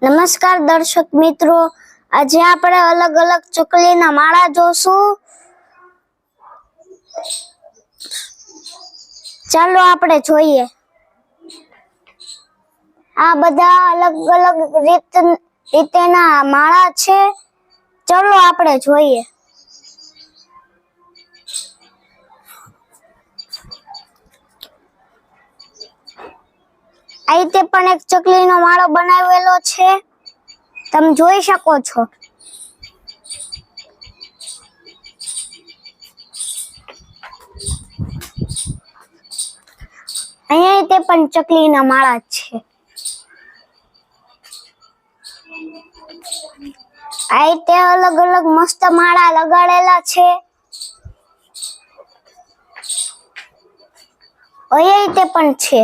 નમસ્કાર દર્શક મિત્રો, આજે આપણે અલગ અલગ ચકલીના માળા જોશું. ચાલો આપણે જોઈએ. આ બધા અલગ અલગ રીતેના માળા છે. ચાલો આપણે જોઈએ. આ રીતે પણ એક ચકલીનો માળો બનાવેલો છે, તમે જોઈ શકો છો. અહીંયા તે પણ ચકલીના માળા છે. આ રીતે અલગ અલગ મસ્ત માળા લગાડેલા છે. અહીંયા તે પણ છે.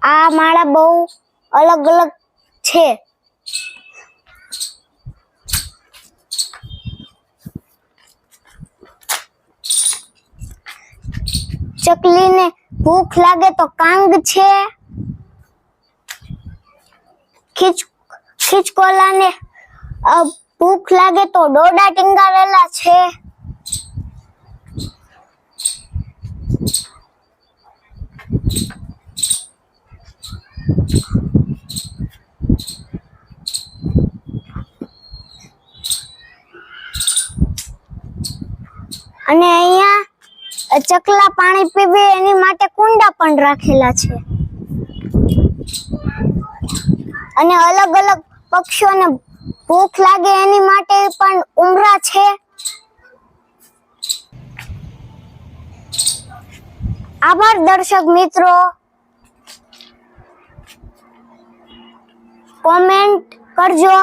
આ માળા બહુ અલગ અલગ છે. ચકલીને ભૂખ લાગે તો કાંગ છે. ખીચકોલાને ભૂખ લાગે તો ડોડા ટીંગાવેલા છે. અને અહીંયા ચકલા પાણી પીવે એની માટે કુંડા પણ રાખેલા છે. અને અલગ અલગ પક્ષીઓને ભૂખ લાગે એની માટે પણ ઉમરા છે. આભાર દર્શક મિત્રો. કોમેન્ટ કરજો.